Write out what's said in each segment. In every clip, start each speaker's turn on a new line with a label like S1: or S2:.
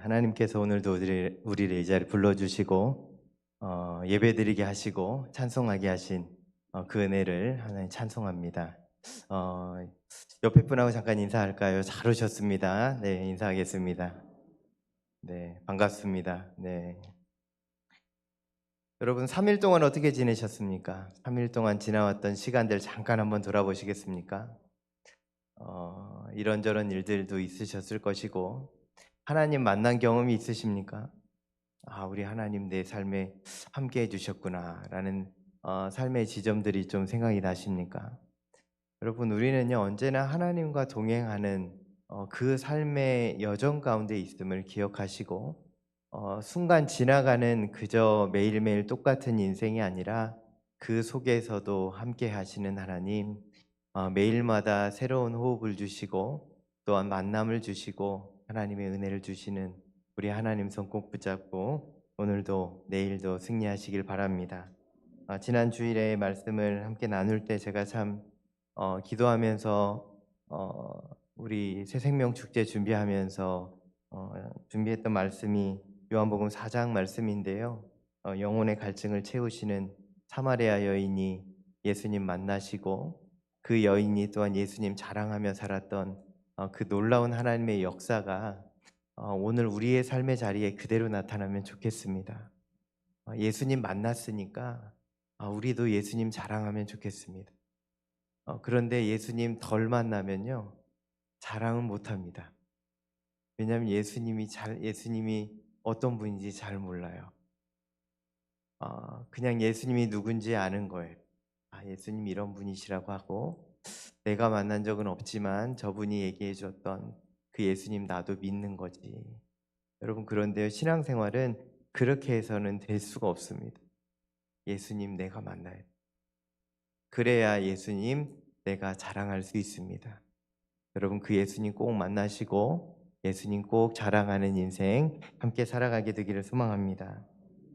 S1: 하나님께서 오늘도 우리를 이 자리에 불러주시고 예배드리게 하시고 찬송하게 하신 그 은혜를 하나님 찬송합니다. 어, 옆에 분하고 잠깐 인사할까요? 잘 오셨습니다. 네, 인사하겠습니다. 네, 반갑습니다. 네, 여러분 3일 동안 어떻게 지내셨습니까? 3일 동안 지나왔던 시간들 잠깐 한번 돌아보시겠습니까? 이런저런 일들도 있으셨을 것이고 하나님 만난 경험이 있으십니까? 우리 하나님 내 삶에 함께 해주셨구나라는 삶의 지점들이 좀 생각이 나십니까? 여러분, 우리는요 언제나 하나님과 동행하는 그 삶의 여정 가운데 있음을 기억하시고 순간 지나가는 그저 매일매일 똑같은 인생이 아니라 그 속에서도 함께 하시는 하나님, 매일마다 새로운 호흡을 주시고 또한 만남을 주시고 하나님의 은혜를 주시는 우리 하나님 손 꼭 붙잡고 오늘도 내일도 승리하시길 바랍니다. 지난 주일에 말씀을 함께 나눌 때 제가 참 기도하면서 우리 새생명 축제 준비하면서 준비했던 말씀이 요한복음 4장 말씀인데요. 영혼의 갈증을 채우시는 사마리아 여인이 예수님 만나시고 그 여인이 또한 예수님 자랑하며 살았던 그 놀라운 하나님의 역사가 오늘 우리의 삶의 자리에 그대로 나타나면 좋겠습니다. 예수님 만났으니까 우리도 예수님 자랑하면 좋겠습니다. 그런데 예수님 덜 만나면요 자랑은 못합니다. 왜냐하면 예수님이 어떤 분인지 잘 몰라요. 그냥 예수님이 누군지 아는 거예요. 예수님 이런 분이시라고 하고 내가 만난 적은 없지만 저분이 얘기해 줬던 그 예수님 나도 믿는 거지. 여러분, 그런데요 신앙생활은 그렇게 해서는 될 수가 없습니다. 예수님 내가 만나야 돼. 그래야 예수님 내가 자랑할 수 있습니다. 여러분, 그 예수님 꼭 만나시고 예수님 꼭 자랑하는 인생 함께 살아가게 되기를 소망합니다.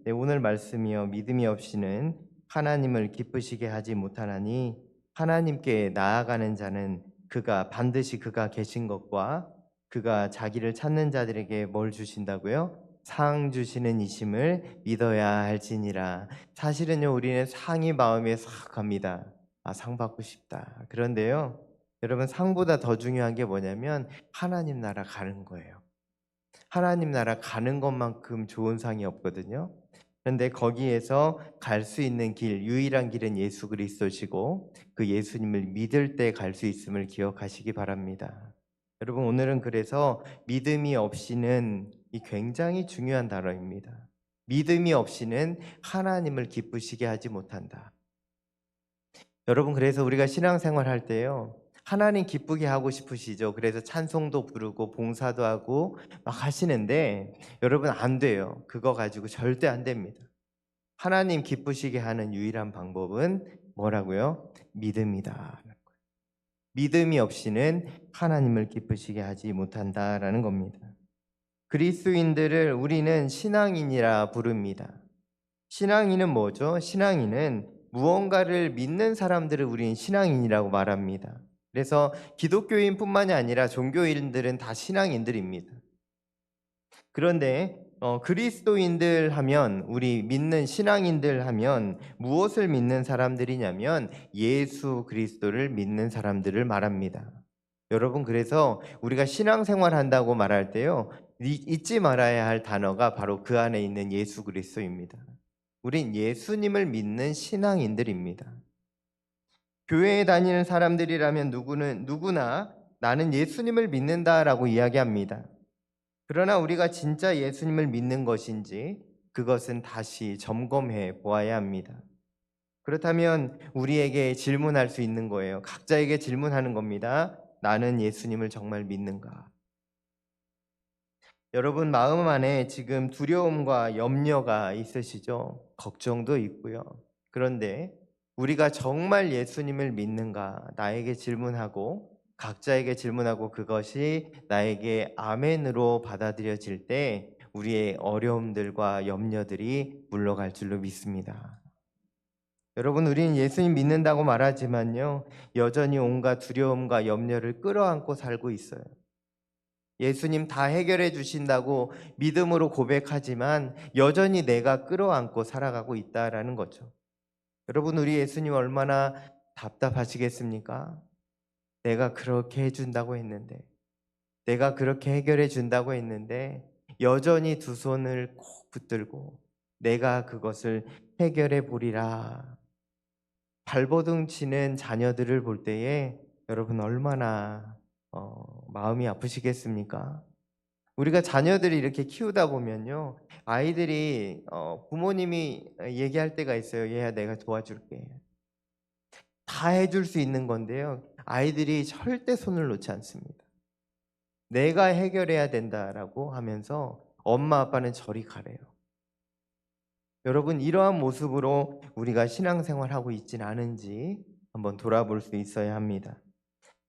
S1: 네, 오늘 말씀이요 믿음이 없이는 하나님을 기쁘시게 하지 못하나니 하나님께 나아가는 자는 반드시 그가 계신 것과 그가 자기를 찾는 자들에게 뭘 주신다고요? 상 주시는 이심을 믿어야 할지니라. 사실은요 우리는 상이 마음에 싹 갑니다. 상 받고 싶다. 그런데요 여러분, 상보다 더 중요한 게 뭐냐면 하나님 나라 가는 거예요. 하나님 나라 가는 것만큼 좋은 상이 없거든요. 그런데 거기에서 갈 수 있는 길, 유일한 길은 예수 그리스도시고 그 예수님을 믿을 때 갈 수 있음을 기억하시기 바랍니다. 여러분, 오늘은 그래서 믿음이 없이는 이 굉장히 중요한 단어입니다. 믿음이 없이는 하나님을 기쁘시게 하지 못한다. 여러분, 그래서 우리가 신앙생활 할 때요 하나님 기쁘게 하고 싶으시죠. 그래서 찬송도 부르고 봉사도 하고 막 하시는데 여러분, 안 돼요. 그거 가지고 절대 안 됩니다. 하나님 기쁘시게 하는 유일한 방법은 뭐라고요? 믿음이다. 믿음이 없이는 하나님을 기쁘시게 하지 못한다라는 겁니다. 그리스도인들을 우리는 신앙인이라 부릅니다. 신앙인은 뭐죠? 신앙인은 무언가를 믿는 사람들을 우리는 신앙인이라고 말합니다. 그래서 기독교인뿐만이 아니라 종교인들은 다 신앙인들입니다. 그런데 그리스도인들 하면, 우리 믿는 신앙인들 하면 무엇을 믿는 사람들이냐면 예수 그리스도를 믿는 사람들을 말합니다. 여러분, 그래서 우리가 신앙생활 한다고 말할 때요 잊지 말아야 할 단어가 바로 그 안에 있는 예수 그리스도입니다. 우린 예수님을 믿는 신앙인들입니다. 교회에 다니는 사람들이라면 누구나 나는 예수님을 믿는다라고 이야기합니다. 그러나 우리가 진짜 예수님을 믿는 것인지 그것은 다시 점검해 보아야 합니다. 그렇다면 우리에게 질문할 수 있는 거예요. 각자에게 질문하는 겁니다. 나는 예수님을 정말 믿는가? 여러분, 마음 안에 지금 두려움과 염려가 있으시죠? 걱정도 있고요. 그런데 우리가 정말 예수님을 믿는가? 나에게 질문하고 각자에게 질문하고 그것이 나에게 아멘으로 받아들여질 때 우리의 어려움들과 염려들이 물러갈 줄로 믿습니다. 여러분, 우리는 예수님 믿는다고 말하지만요 여전히 온갖 두려움과 염려를 끌어안고 살고 있어요. 예수님 다 해결해 주신다고 믿음으로 고백하지만 여전히 내가 끌어안고 살아가고 있다라는 거죠. 여러분, 우리 예수님 얼마나 답답하시겠습니까? 내가 그렇게 해준다고 했는데, 내가 그렇게 해결해 준다고 했는데 여전히 두 손을 꼭 붙들고 내가 그것을 해결해 보리라. 발버둥 치는 자녀들을 볼 때에 여러분 얼마나 마음이 아프시겠습니까? 우리가 자녀들이 이렇게 키우다 보면요, 아이들이 부모님이 얘기할 때가 있어요. 얘야, 내가 도와줄게. 다 해줄 수 있는 건데요, 아이들이 절대 손을 놓지 않습니다. 내가 해결해야 된다라고 하면서 엄마 아빠는 저리 가래요. 여러분, 이러한 모습으로 우리가 신앙생활하고 있진 않은지 한번 돌아볼 수 있어야 합니다.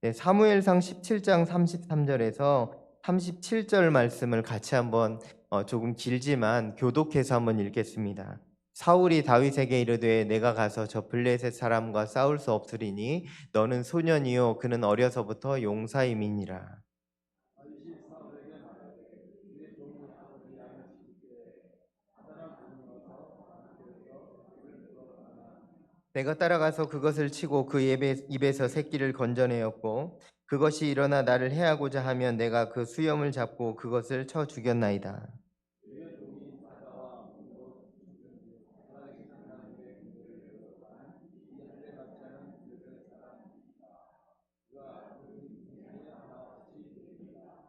S1: 네, 사무엘상 17장 33절에서 37절 말씀을 같이 한번 조금 길지만 교독해서 한번 읽겠습니다. 사울이 다윗에게 이르되 내가 가서 저 블레셋 사람과 싸울 수 없으리니 너는 소년이요 그는 어려서부터 용사임이니라. 내가 따라가서 그것을 치고 그 입에서 새끼를 건져내었고 그것이 일어나 나를 해하고자 하면 내가 그 수염을 잡고 그것을 쳐 죽였나이다.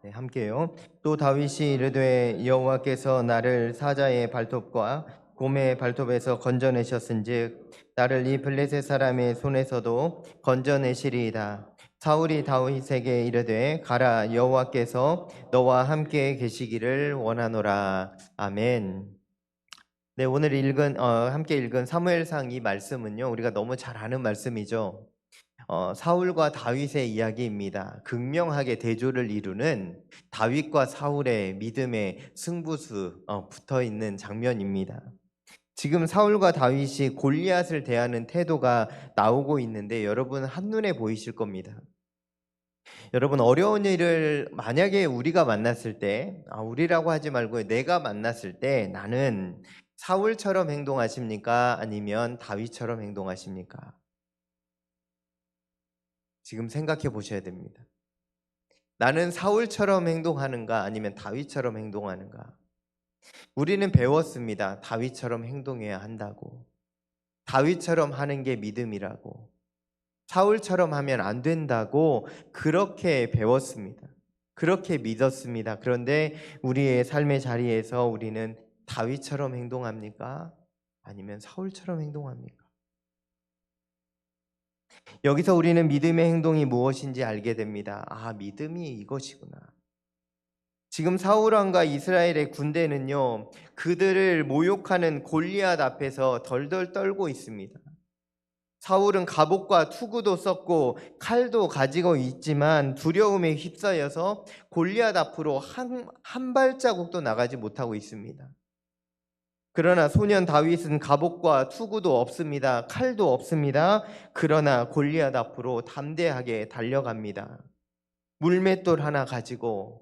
S1: 네, 함께요. 또 다윗이 이르되 여호와께서 나를 사자의 발톱과 곰의 발톱에서 건져내셨은즉 나를 이 블레셋 사람의 손에서도 건져내시리이다. 사울이 다윗에게 이르되 가라, 여호와께서 너와 함께 계시기를 원하노라. 아멘. 네, 오늘 함께 읽은 사무엘상 이 말씀은요, 우리가 너무 잘 아는 말씀이죠. 사울과 다윗의 이야기입니다. 극명하게 대조를 이루는 다윗과 사울의 믿음의 승부수 붙어 있는 장면입니다. 지금 사울과 다윗이 골리앗을 대하는 태도가 나오고 있는데 여러분 한눈에 보이실 겁니다. 여러분, 어려운 일을 만약에 우리가 만났을 때, 우리라고 하지 말고 내가 만났을 때 나는 사울처럼 행동하십니까? 아니면 다윗처럼 행동하십니까? 지금 생각해 보셔야 됩니다. 나는 사울처럼 행동하는가 아니면 다윗처럼 행동하는가? 우리는 배웠습니다. 다윗처럼 행동해야 한다고. 다윗처럼 하는 게 믿음이라고. 사울처럼 하면 안 된다고 그렇게 배웠습니다. 그렇게 믿었습니다. 그런데 우리의 삶의 자리에서 우리는 다윗처럼 행동합니까? 아니면 사울처럼 행동합니까? 여기서 우리는 믿음의 행동이 무엇인지 알게 됩니다. 믿음이 이것이구나. 지금 사울 왕과 이스라엘의 군대는요, 그들을 모욕하는 골리앗 앞에서 덜덜 떨고 있습니다. 사울은 갑옷과 투구도 썼고 칼도 가지고 있지만 두려움에 휩싸여서 골리앗 앞으로 한 발자국도 나가지 못하고 있습니다. 그러나 소년 다윗은 갑옷과 투구도 없습니다. 칼도 없습니다. 그러나 골리앗 앞으로 담대하게 달려갑니다. 물맷돌 하나 가지고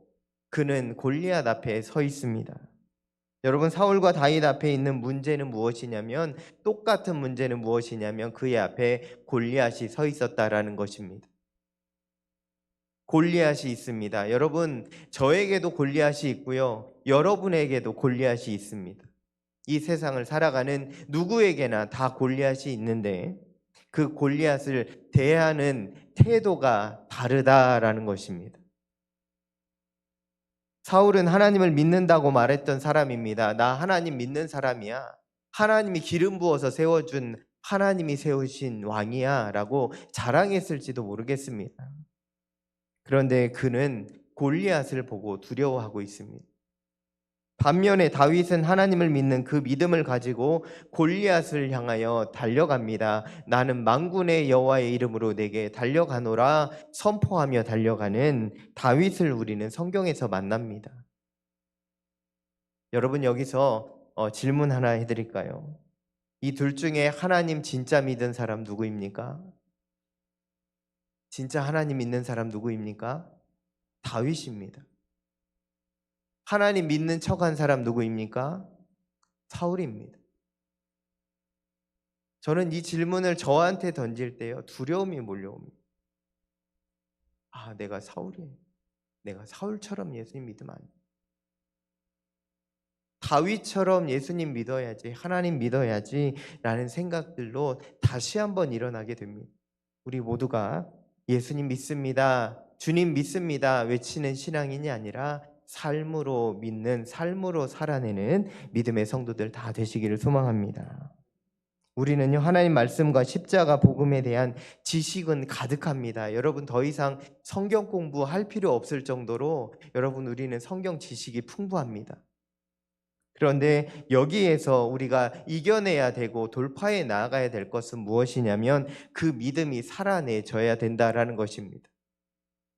S1: 그는 골리앗 앞에 서 있습니다. 여러분, 사울과 다윗 앞에 있는 문제는 무엇이냐면, 똑같은 문제는 무엇이냐면 그의 앞에 골리앗이 서 있었다라는 것입니다. 골리앗이 있습니다. 여러분, 저에게도 골리앗이 있고요, 여러분에게도 골리앗이 있습니다. 이 세상을 살아가는 누구에게나 다 골리앗이 있는데 그 골리앗을 대하는 태도가 다르다라는 것입니다. 사울은 하나님을 믿는다고 말했던 사람입니다. 나 하나님 믿는 사람이야. 하나님이 기름 부어서 세워준, 하나님이 세우신 왕이야 라고 자랑했을지도 모르겠습니다. 그런데 그는 골리앗을 보고 두려워하고 있습니다. 반면에 다윗은 하나님을 믿는 그 믿음을 가지고 골리앗을 향하여 달려갑니다. 나는 만군의 여호와의 이름으로 내게 달려가노라 선포하며 달려가는 다윗을 우리는 성경에서 만납니다. 여러분, 여기서 질문 하나 해드릴까요? 이 둘 중에 하나님 진짜 믿은 사람 누구입니까? 진짜 하나님 믿는 사람 누구입니까? 다윗입니다. 하나님 믿는 척한 사람 누구입니까? 사울입니다. 저는 이 질문을 저한테 던질 때요, 두려움이 몰려옵니다. 아, 내가 사울이에요. 내가 사울처럼 예수님 믿으면 안 돼. 다윗처럼 예수님 믿어야지, 하나님 믿어야지 라는 생각들로 다시 한번 일어나게 됩니다. 우리 모두가 예수님 믿습니다, 주님 믿습니다 외치는 신앙인이 아니라 삶으로 믿는, 삶으로 살아내는 믿음의 성도들 다 되시기를 소망합니다. 우리는요, 하나님 말씀과 십자가 복음에 대한 지식은 가득합니다. 여러분, 더 이상 성경 공부할 필요 없을 정도로 여러분, 우리는 성경 지식이 풍부합니다. 그런데 여기에서 우리가 이겨내야 되고 돌파해 나아가야 될 것은 무엇이냐면 그 믿음이 살아내져야 된다라는 것입니다.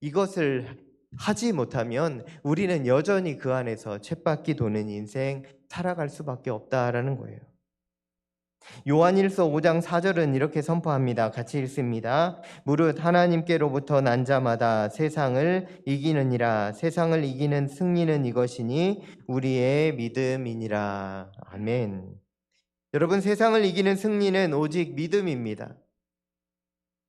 S1: 이것을 하지 못하면 우리는 여전히 그 안에서 쳇바퀴 도는 인생 살아갈 수밖에 없다라는 거예요. 요한일서 5장 4절은 이렇게 선포합니다. 같이 읽습니다. 무릇 하나님께로부터 난 자마다 세상을 이기느니라. 세상을 이기는 승리는 이것이니 우리의 믿음이니라. 아멘. 여러분, 세상을 이기는 승리는 오직 믿음입니다.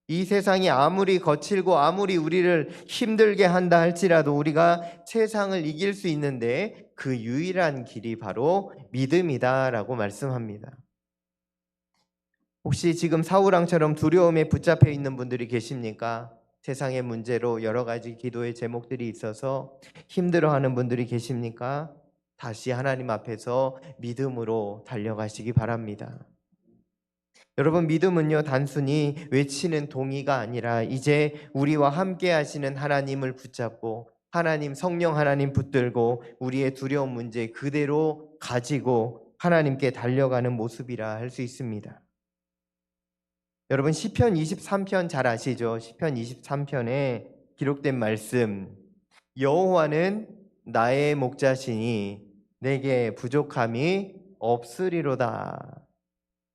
S1: 이 세상이 아무리 거칠고 아무리 우리를 힘들게 한다 할지라도 우리가 세상을 이길 수 있는데 그 유일한 길이 바로 믿음이다라고 말씀합니다. 혹시 지금 사울왕처럼 두려움에 붙잡혀 있는 분들이 계십니까? 세상의 문제로 여러 가지 기도의 제목들이 있어서 힘들어하는 분들이 계십니까? 다시 하나님 앞에서 믿음으로 달려가시기 바랍니다. 여러분, 믿음은요, 단순히 외치는 동의가 아니라 이제 우리와 함께 하시는 하나님을 붙잡고 하나님, 성령 하나님 붙들고 우리의 두려운 문제 그대로 가지고 하나님께 달려가는 모습이라 할 수 있습니다. 여러분, 시편 23편 잘 아시죠? 시편 23편에 기록된 말씀, 여호와는 나의 목자시니 내게 부족함이 없으리로다.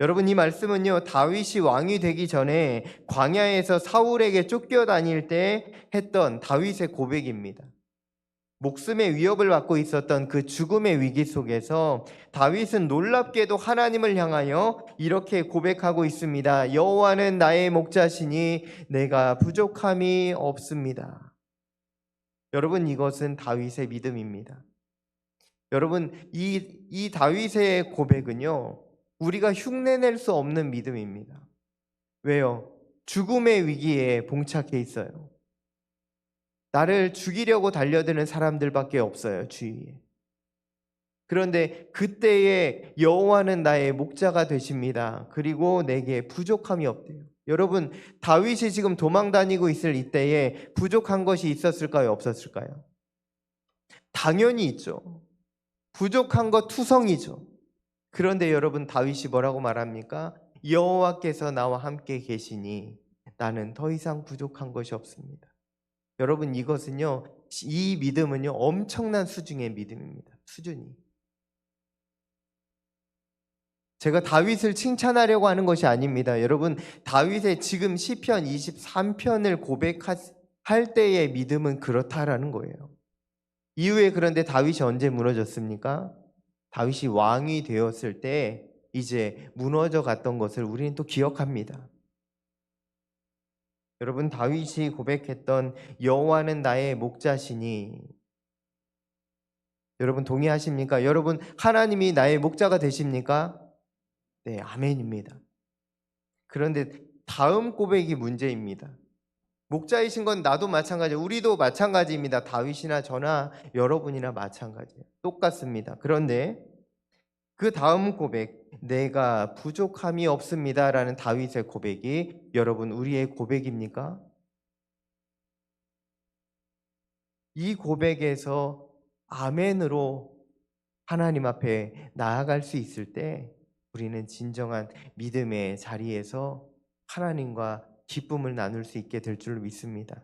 S1: 여러분, 이 말씀은요, 다윗이 왕이 되기 전에 광야에서 사울에게 쫓겨다닐 때 했던 다윗의 고백입니다. 목숨의 위협을 받고 있었던 그 죽음의 위기 속에서 다윗은 놀랍게도 하나님을 향하여 이렇게 고백하고 있습니다. 여호와는 나의 목자시니 내가 부족함이 없습니다. 여러분, 이것은 다윗의 믿음입니다. 여러분, 이 다윗의 고백은요, 우리가 흉내낼 수 없는 믿음입니다. 왜요? 죽음의 위기에 봉착해 있어요. 나를 죽이려고 달려드는 사람들밖에 없어요, 주위에. 그런데 그때에 여호와는 나의 목자가 되십니다. 그리고 내게 부족함이 없대요. 여러분, 다윗이 지금 도망 다니고 있을 이때에 부족한 것이 있었을까요? 없었을까요? 당연히 있죠. 부족한 것 투성이죠. 그런데 여러분, 다윗이 뭐라고 말합니까? 여호와께서 나와 함께 계시니 나는 더 이상 부족한 것이 없습니다. 여러분, 이것은요, 이 믿음은요, 엄청난 수준의 믿음입니다. 수준이. 제가 다윗을 칭찬하려고 하는 것이 아닙니다. 여러분, 다윗의 지금 시편 23편을 고백할 때의 믿음은 그렇다라는 거예요. 이후에 그런데 다윗이 언제 무너졌습니까? 다윗이 왕이 되었을 때 이제 무너져 갔던 것을 우리는 또 기억합니다. 여러분, 다윗이 고백했던 여호와는 나의 목자시니, 여러분 동의하십니까? 여러분, 하나님이 나의 목자가 되십니까? 네, 아멘입니다. 그런데 다음 고백이 문제입니다. 목자이신 건 나도 마찬가지예요. 우리도 마찬가지입니다. 다윗이나 저나 여러분이나 마찬가지예요. 똑같습니다. 그런데 그 다음 고백, 내가 부족함이 없습니다라는 다윗의 고백이 여러분 우리의 고백입니까? 이 고백에서 아멘으로 하나님 앞에 나아갈 수 있을 때 우리는 진정한 믿음의 자리에서 하나님과 기쁨을 나눌 수 있게 될 줄 믿습니다.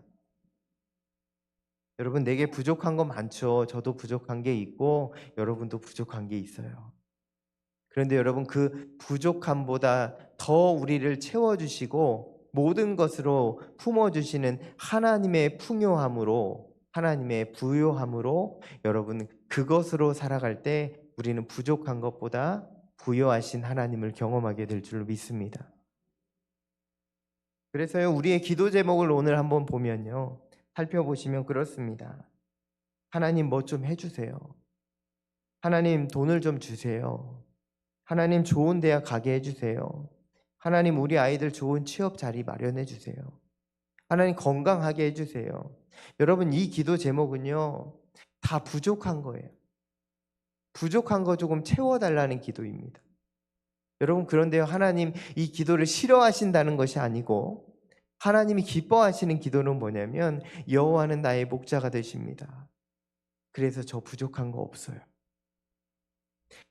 S1: 여러분, 내게 부족한 거 많죠. 저도 부족한 게 있고 여러분도 부족한 게 있어요. 그런데 여러분, 그 부족함보다 더 우리를 채워주시고 모든 것으로 품어주시는 하나님의 풍요함으로 하나님의 부요함으로 여러분 그것으로 살아갈 때 우리는 부족한 것보다 부요하신 하나님을 경험하게 될 줄로 믿습니다. 그래서요, 우리의 기도 제목을 오늘 한번 보면요, 살펴보시면 그렇습니다. 하나님 뭐 좀 해주세요. 하나님 돈을 좀 주세요. 하나님 좋은 대학 가게 해주세요. 하나님 우리 아이들 좋은 취업 자리 마련해 주세요. 하나님 건강하게 해주세요. 여러분 이 기도 제목은요, 다 부족한 거예요. 부족한 거 조금 채워달라는 기도입니다. 여러분 그런데요, 하나님 이 기도를 싫어하신다는 것이 아니고 하나님이 기뻐하시는 기도는 뭐냐면 여호와는 나의 목자가 되십니다. 그래서 저 부족한 거 없어요.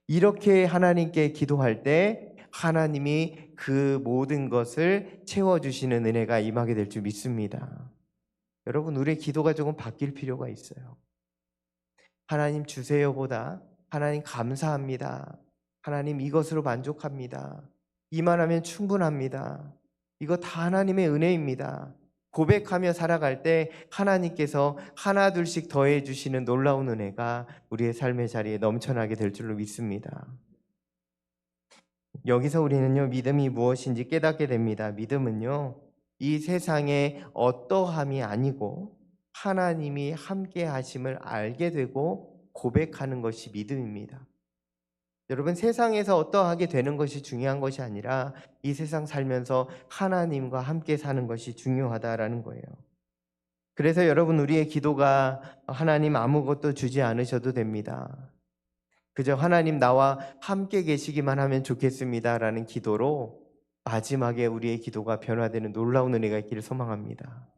S1: 이렇게 하나님께 기도할 때 하나님이 그 모든 것을 채워주시는 은혜가 임하게 될 줄 믿습니다. 여러분 우리의 기도가 조금 바뀔 필요가 있어요. 하나님 주세요보다 하나님 감사합니다. 하나님 이것으로 만족합니다. 이만하면 충분합니다. 이거 다 하나님의 은혜입니다. 고백하며 살아갈 때 하나님께서 하나 둘씩 더해 주시는 놀라운 은혜가 우리의 삶의 자리에 넘쳐나게 될 줄로 믿습니다. 여기서 우리는요, 믿음이 무엇인지 깨닫게 됩니다. 믿음은요, 이 세상의 어떠함이 아니고 하나님이 함께 하심을 알게 되고 고백하는 것이 믿음입니다. 여러분 세상에서 어떠하게 되는 것이 중요한 것이 아니라 이 세상 살면서 하나님과 함께 사는 것이 중요하다라는 거예요. 그래서 여러분 우리의 기도가 하나님 아무것도 주지 않으셔도 됩니다. 그저 하나님 나와 함께 계시기만 하면 좋겠습니다라는 기도로 마지막에 우리의 기도가 변화되는 놀라운 은혜가 있기를 소망합니다.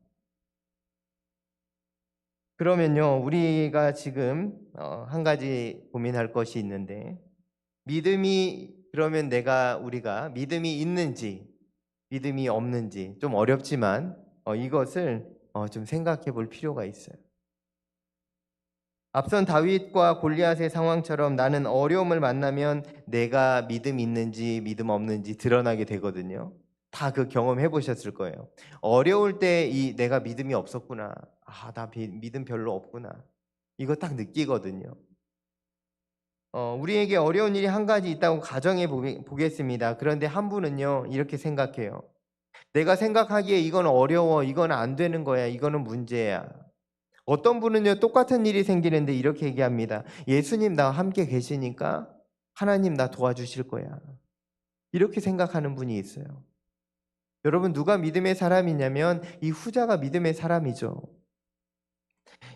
S1: 그러면요, 우리가 지금 한 가지 고민할 것이 있는데, 믿음이 그러면 우리가 믿음이 있는지 믿음이 없는지 좀 어렵지만 이것을 좀 생각해 볼 필요가 있어요. 앞선 다윗과 골리앗의 상황처럼 나는 어려움을 만나면 내가 믿음 있는지 믿음 없는지 드러나게 되거든요. 다 그 경험해 보셨을 거예요. 어려울 때 내가 믿음이 없었구나. 나 믿음 별로 없구나. 이거 딱 느끼거든요. 우리에게 어려운 일이 한 가지 있다고 가정해 보겠습니다. 그런데 한 분은요, 이렇게 생각해요. 내가 생각하기에 이건 어려워, 이건 안 되는 거야, 이거는 문제야. 어떤 분은요, 똑같은 일이 생기는데 이렇게 얘기합니다. 예수님 나와 함께 계시니까 하나님 나 도와주실 거야. 이렇게 생각하는 분이 있어요. 여러분 누가 믿음의 사람이냐면 이 후자가 믿음의 사람이죠.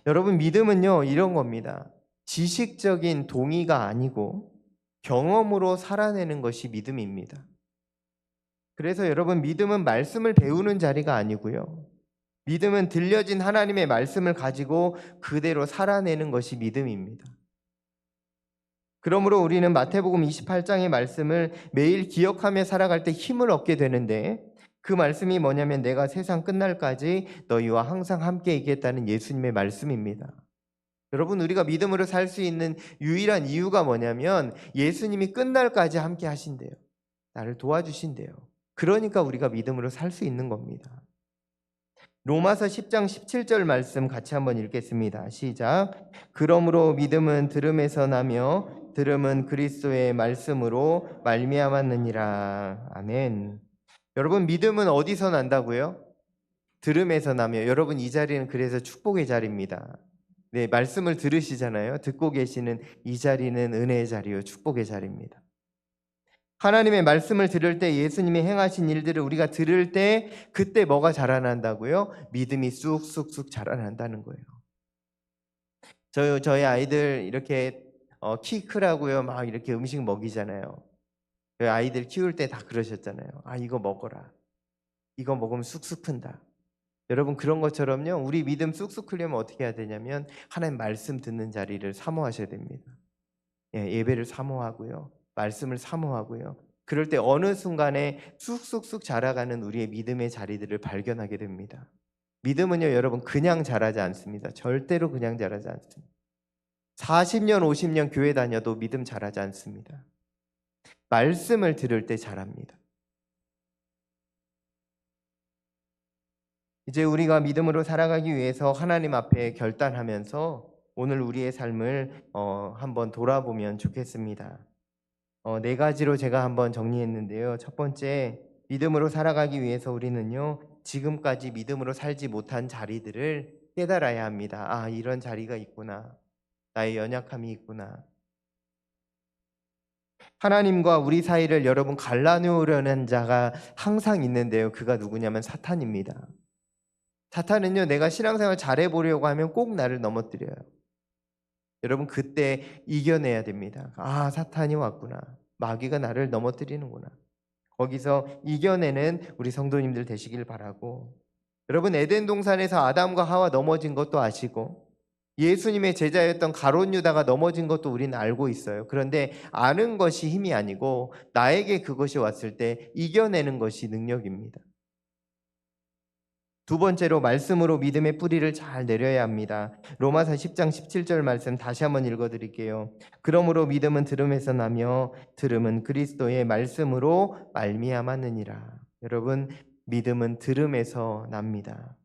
S1: 여러분 믿음은요, 이런 겁니다. 지식적인 동의가 아니고 경험으로 살아내는 것이 믿음입니다. 그래서 여러분 믿음은 말씀을 배우는 자리가 아니고요. 믿음은 들려진 하나님의 말씀을 가지고 그대로 살아내는 것이 믿음입니다. 그러므로 우리는 마태복음 28장의 말씀을 매일 기억하며 살아갈 때 힘을 얻게 되는데 그 말씀이 뭐냐면 내가 세상 끝날까지 너희와 항상 함께 있겠다는 예수님의 말씀입니다. 여러분 우리가 믿음으로 살 수 있는 유일한 이유가 뭐냐면 예수님이 끝날까지 함께 하신대요. 나를 도와주신대요. 그러니까 우리가 믿음으로 살 수 있는 겁니다. 로마서 10장 17절 말씀 같이 한번 읽겠습니다. 시작. 그러므로 믿음은 들음에서 나며 들음은 그리스도의 말씀으로 말미암았느니라. 아멘. 여러분 믿음은 어디서 난다고요? 들음에서 나며. 여러분 이 자리는 그래서 축복의 자리입니다. 네, 말씀을 들으시잖아요. 듣고 계시는 이 자리는 은혜의 자리요, 축복의 자리입니다. 하나님의 말씀을 들을 때 예수님이 행하신 일들을 우리가 들을 때 그때 뭐가 자라난다고요? 믿음이 쑥쑥쑥 자라난다는 거예요. 저희 아이들 이렇게 키 크라고요 막 이렇게 음식 먹이잖아요. 저희 아이들 키울 때 다 그러셨잖아요. 이거 먹어라. 이거 먹으면 쑥쑥 큰다. 여러분 그런 것처럼요, 우리 믿음 쑥쑥 크려면 어떻게 해야 되냐면 하나님 말씀 듣는 자리를 사모하셔야 됩니다. 예배를 사모하고요, 말씀을 사모하고요. 그럴 때 어느 순간에 쑥쑥쑥 자라가는 우리의 믿음의 자리들을 발견하게 됩니다. 믿음은요 여러분 그냥 자라지 않습니다. 절대로 그냥 자라지 않습니다. 40년 50년 교회 다녀도 믿음 자라지 않습니다. 말씀을 들을 때 자랍니다. 이제 우리가 믿음으로 살아가기 위해서 하나님 앞에 결단하면서 오늘 우리의 삶을 한번 돌아보면 좋겠습니다. 네 가지로 제가 한번 정리했는데요. 첫 번째, 믿음으로 살아가기 위해서 우리는요, 지금까지 믿음으로 살지 못한 자리들을 깨달아야 합니다. 아, 이런 자리가 있구나. 나의 연약함이 있구나. 하나님과 우리 사이를 여러분 갈라놓으려는 자가 항상 있는데요. 그가 누구냐면 사탄입니다. 사탄은요, 내가 신앙생활 잘해보려고 하면 꼭 나를 넘어뜨려요. 여러분, 그때 이겨내야 됩니다. 아, 사탄이 왔구나. 마귀가 나를 넘어뜨리는구나. 거기서 이겨내는 우리 성도님들 되시길 바라고, 여러분, 에덴 동산에서 아담과 하와 넘어진 것도 아시고 예수님의 제자였던 가룟 유다가 넘어진 것도 우리는 알고 있어요. 그런데 아는 것이 힘이 아니고 나에게 그것이 왔을 때 이겨내는 것이 능력입니다. 두 번째로, 말씀으로 믿음의 뿌리를 잘 내려야 합니다. 로마서 10장 17절 말씀 다시 한번 읽어드릴게요. 그러므로 믿음은 들음에서 나며 들음은 그리스도의 말씀으로 말미암았느니라. 여러분, 믿음은 들음에서 납니다.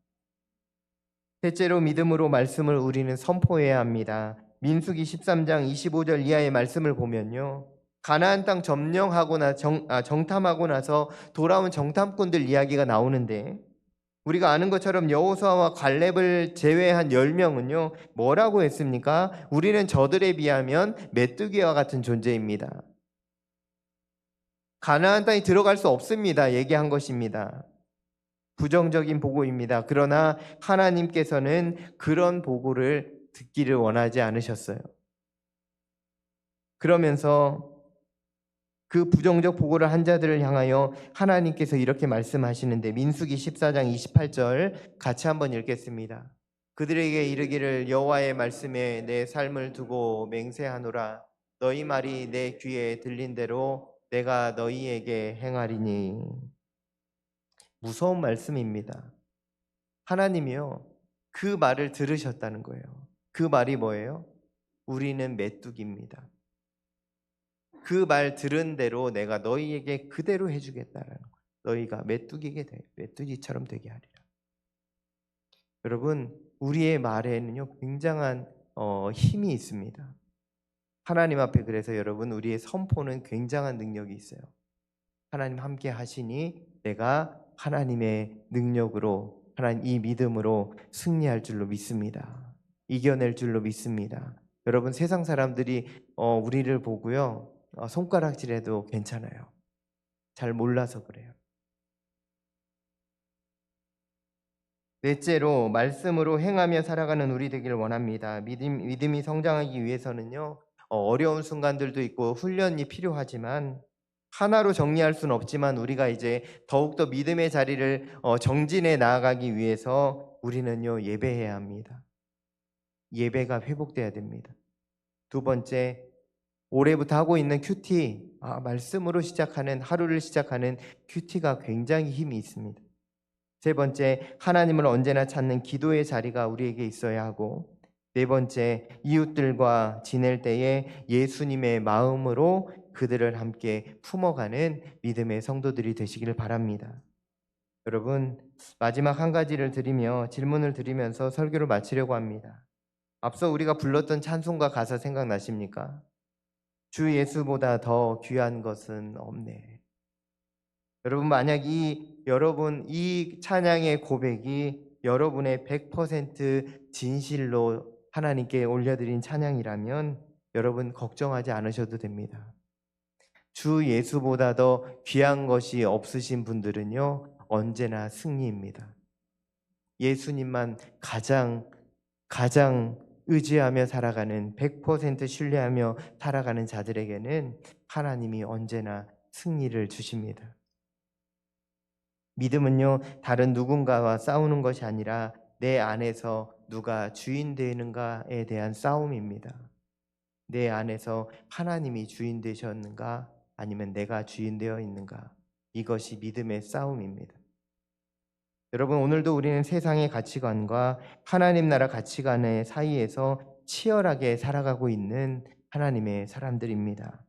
S1: 셋째로, 믿음으로 말씀을 우리는 선포해야 합니다. 민수기 13장 25절 이하의 말씀을 보면요, 가나안 땅 점령하거나 정탐하고 나서 돌아온 정탐꾼들 이야기가 나오는데, 우리가 아는 것처럼 여호수아와 갈렙을 제외한 10명은요 뭐라고 했습니까? 우리는 저들에 비하면 메뚜기와 같은 존재입니다. 가나안 땅에 들어갈 수 없습니다. 얘기한 것입니다. 부정적인 보고입니다. 그러나 하나님께서는 그런 보고를 듣기를 원하지 않으셨어요. 그러면서 그 부정적 보고를 한 자들을 향하여 하나님께서 이렇게 말씀하시는데, 민수기 14장 28절 같이 한번 읽겠습니다. 그들에게 이르기를 여호와의 말씀에 내 삶을 두고 맹세하노라. 너희 말이 내 귀에 들린 대로 내가 너희에게 행하리니. 무서운 말씀입니다. 하나님이요, 그 말을 들으셨다는 거예요. 그 말이 뭐예요? 우리는 메뚜기입니다. 그 말 들은 대로 내가 너희에게 그대로 해주겠다라는 거예요. 너희가 메뚜기처럼 되게 하리라. 여러분, 우리의 말에는요 굉장한 힘이 있습니다. 하나님 앞에, 그래서 여러분, 우리의 선포는 굉장한 능력이 있어요. 하나님 함께 하시니 내가 하나님의 능력으로, 하나님 이 믿음으로 승리할 줄로 믿습니다. 이겨낼 줄로 믿습니다. 여러분, 세상 사람들이 우리를 보고요 손가락질해도 괜찮아요. 잘 몰라서 그래요. 넷째로, 말씀으로 행하며 살아가는 우리 되기를 원합니다. 믿음이 성장하기 위해서는요 어려운 순간들도 있고 훈련이 필요하지만, 하나로 정리할 수는 없지만 우리가 이제 더욱더 믿음의 자리를 정진해 나아가기 위해서 우리는요 예배해야 합니다. 예배가 회복돼야 됩니다. 두 번째, 올해부터 하고 있는 큐티, 말씀으로 시작하는, 하루를 시작하는 큐티가 굉장히 힘이 있습니다. 세 번째, 하나님을 언제나 찾는 기도의 자리가 우리에게 있어야 하고, 네 번째, 이웃들과 지낼 때에 예수님의 마음으로 그들을 함께 품어가는 믿음의 성도들이 되시기를 바랍니다. 여러분, 마지막 한 가지를 질문을 드리면서 설교를 마치려고 합니다. 앞서 우리가 불렀던 찬송가 가사 생각나십니까? 주 예수보다 더 귀한 것은 없네. 여러분, 만약 이 찬양의 고백이 여러분의 100% 진실로 하나님께 올려드린 찬양이라면 여러분 걱정하지 않으셔도 됩니다. 주 예수보다 더 귀한 것이 없으신 분들은요 언제나 승리입니다. 예수님만 가장 의지하며 살아가는, 100% 신뢰하며 살아가는 자들에게는 하나님이 언제나 승리를 주십니다. 믿음은요 다른 누군가와 싸우는 것이 아니라 내 안에서 누가 주인 되는가에 대한 싸움입니다. 내 안에서 하나님이 주인 되셨는가, 아니면 내가 주인 되어 있는가, 이것이 믿음의 싸움입니다. 여러분, 오늘도 우리는 세상의 가치관과 하나님 나라 가치관의 사이에서 치열하게 살아가고 있는 하나님의 사람들입니다.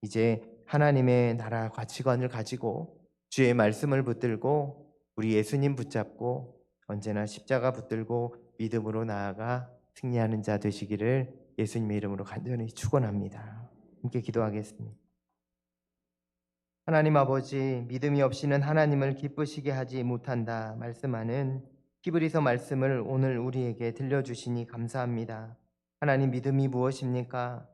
S1: 이제 하나님의 나라 가치관을 가지고 주의 말씀을 붙들고 우리 예수님 붙잡고 언제나 십자가 붙들고 믿음으로 나아가 승리하는 자 되시기를 예수님의 이름으로 간절히 축원합니다. 함께 기도하겠습니다. 하나님 아버지, 믿음이 없이는 하나님을 기쁘시게 하지 못한다 말씀하는 히브리서 말씀을 오늘 우리에게 들려주시니 감사합니다. 하나님, 믿음이 무엇입니까?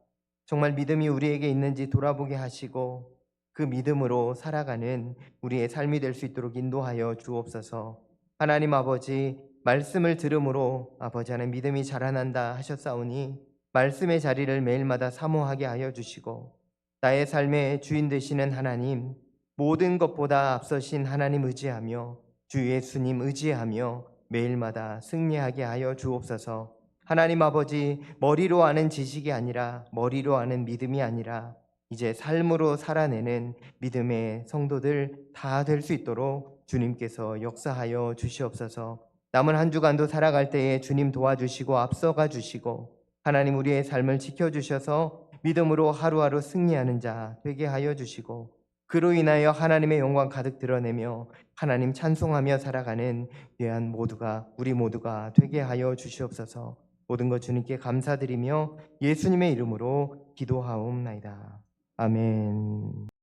S1: 정말 믿음이 우리에게 있는지 돌아보게 하시고 그 믿음으로 살아가는 우리의 삶이 될 수 있도록 인도하여 주옵소서. 하나님 아버지, 말씀을 들음으로 아버지 하나님 믿음이 자라난다 하셨사오니 말씀의 자리를 매일마다 사모하게 하여 주시고 나의 삶의 주인 되시는 하나님, 모든 것보다 앞서신 하나님 의지하며 주 예수님 의지하며 매일마다 승리하게 하여 주옵소서. 하나님 아버지, 머리로 아는 지식이 아니라 머리로 아는 믿음이 아니라 이제 삶으로 살아내는 믿음의 성도들 다 될 수 있도록 주님께서 역사하여 주시옵소서. 남은 한 주간도 살아갈 때에 주님 도와주시고 앞서가 주시고 하나님 우리의 삶을 지켜주셔서 믿음으로 하루하루 승리하는 자 되게 하여 주시고 그로 인하여 하나님의 영광 가득 드러내며 하나님 찬송하며 살아가는 귀한 우리 모두가 되게 하여 주시옵소서. 모든 것 주님께 감사드리며 예수님의 이름으로 기도하옵나이다. 아멘.